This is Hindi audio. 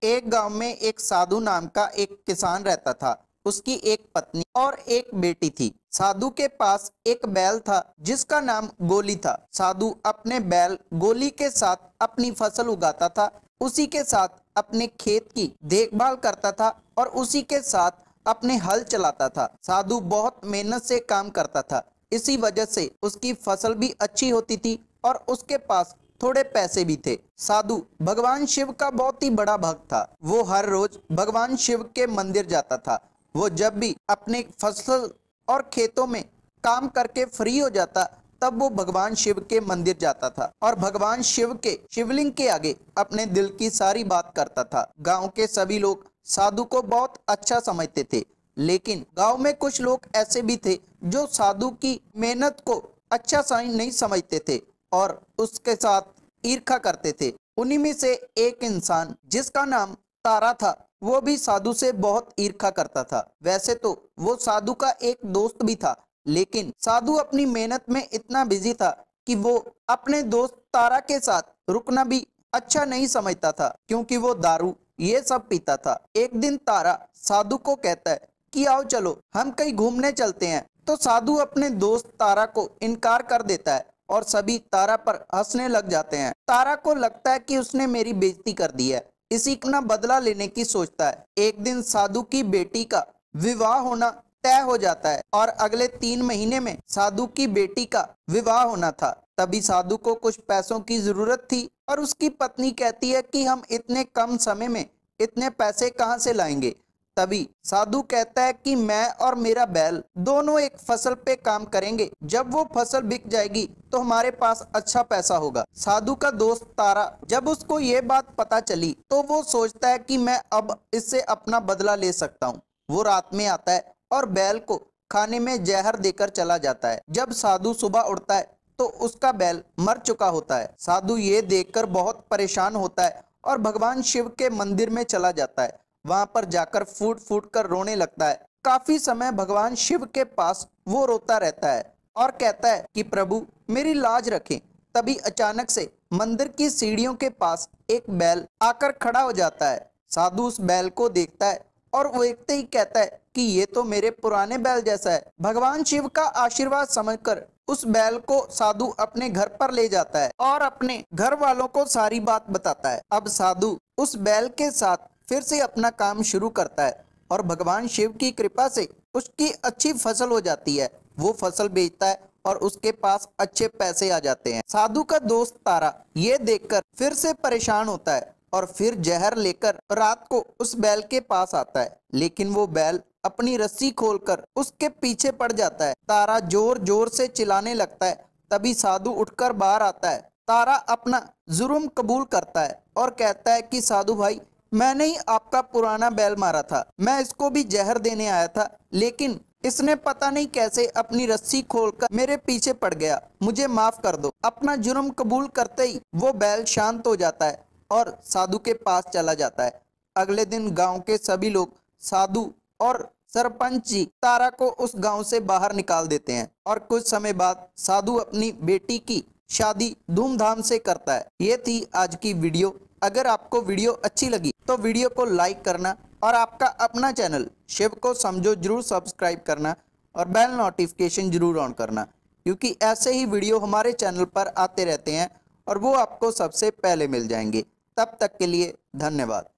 एक गांव में एक साधु नाम का एक किसान रहता था। उसकी एक पत्नी और एक बेटी थी। साधु के पास एक बैल था जिसका नाम गोली था। साधु अपने बैल गोली के साथ अपनी फसल उगाता था, उसी के साथ अपने खेत की देखभाल करता था और उसी के साथ अपने हल चलाता था। साधु बहुत मेहनत से काम करता था, इसी वजह से उसकी फसल भी अच्छी होती थी और उसके पास थोड़े पैसे भी थे। साधु भगवान शिव का बहुत ही बड़ा भक्त था। वो हर रोज भगवान शिव के मंदिर जाता था। वो जब भी अपने फसल और खेतों में काम करके फ्री हो जाता तब वो भगवान शिव के मंदिर जाता था और भगवान शिव के शिवलिंग के आगे अपने दिल की सारी बात करता था। गांव के सभी लोग साधु को बहुत अच्छा समझते थे, लेकिन गांव में कुछ लोग ऐसे भी थे जो साधु की मेहनत को अच्छा नहीं समझते थे और उसके साथ ईर्ष्या करते थे। उन्हीं में से एक इंसान जिसका नाम तारा था, वो भी साधु से बहुत ईर्ष्या करता था। वैसे तो वो साधु का एक दोस्त भी था, लेकिन साधु अपनी मेहनत में इतना बिजी था कि वो अपने दोस्त तारा के साथ रुकना भी अच्छा नहीं समझता था, क्योंकि वो दारू ये सब पीता था। एक दिन तारा साधु को कहता है कि आओ चलो हम कहीं घूमने चलते हैं। तो साधु अपने दोस्त तारा को इनकार कर देता है और सभी तारा पर हंसने लग जाते हैं। तारा को लगता है कि उसने मेरी बेइज्जती कर दी है, इसी का बदला लेने की सोचता है। एक दिन साधु की बेटी का विवाह होना तय हो जाता है और अगले 3 महीने में साधु की बेटी का विवाह होना था। तभी साधु को कुछ पैसों की जरूरत थी और उसकी पत्नी कहती है कि हम इतने कम समय में इतने पैसे कहां से लाएंगे। तभी साधु कहता है कि मैं और मेरा बैल दोनों एक फसल पे काम करेंगे, जब वो फसल बिक जाएगी तो हमारे पास अच्छा पैसा होगा। साधु का दोस्त तारा जब उसको ये बात पता चली तो वो सोचता है कि मैं अब इससे अपना बदला ले सकता हूँ। वो रात में आता है और बैल को खाने में जहर देकर चला जाता है। जब साधु सुबह उठता है तो उसका बैल मर चुका होता है। साधु ये देखकर बहुत परेशान होता है और भगवान शिव के मंदिर में चला जाता है। वहां पर जाकर फूट फूट कर रोने लगता है। काफी समय भगवान शिव के पास वो रोता रहता है और कहता है कि प्रभु मेरी लाज रखें। तभी अचानक से मंदिर की सीढ़ियों के पास एक बैल आकर खड़ा हो जाता है। साधु उस बैल को देखता है और वो देखते ही कहता है कि ये तो मेरे पुराने बैल जैसा है। भगवान शिव का आशीर्वाद समझकर उस बैल को साधु अपने घर पर ले जाता है और अपने घर वालों को सारी बात बताता है। अब साधु उस बैल के साथ फिर से अपना काम शुरू करता है और भगवान शिव की कृपा से उसकी अच्छी फसल हो जाती है। वो फसल बेचता है और उसके पास अच्छे पैसे आ जाते हैं। साधु का दोस्त तारा ये देखकर फिर से परेशान होता है और फिर जहर लेकर रात को उस बैल के पास आता है, लेकिन वो बैल अपनी रस्सी खोलकर उसके पीछे पड़ जाता है। तारा जोर जोर से चिल्लाने लगता है। तभी साधु उठकर बाहर आता है। तारा अपना जुर्म कबूल करता है और कहता है कि साधु भाई, मैंने ही आपका पुराना बैल मारा था। मैं इसको भी जहर देने आया था, लेकिन इसने पता नहीं कैसे अपनी रस्सी खोलकर मेरे पीछे पड़ गया। मुझे माफ कर दो। अपना जुर्म कबूल करते ही वो बैल शांत हो जाता है और साधु के पास चला जाता है। अगले दिन गांव के सभी लोग साधु और सरपंच जी तारा को उस गांव से बाहर निकाल देते हैं और कुछ समय बाद साधु अपनी बेटी की शादी धूमधाम से करता है। ये थी आज की वीडियो। अगर आपको वीडियो अच्छी लगी तो वीडियो को लाइक करना और आपका अपना चैनल शिव को समझो जरूर सब्सक्राइब करना और बेल नोटिफिकेशन जरूर ऑन करना, क्योंकि ऐसे ही वीडियो हमारे चैनल पर आते रहते हैं और वो आपको सबसे पहले मिल जाएंगे। तब तक के लिए धन्यवाद।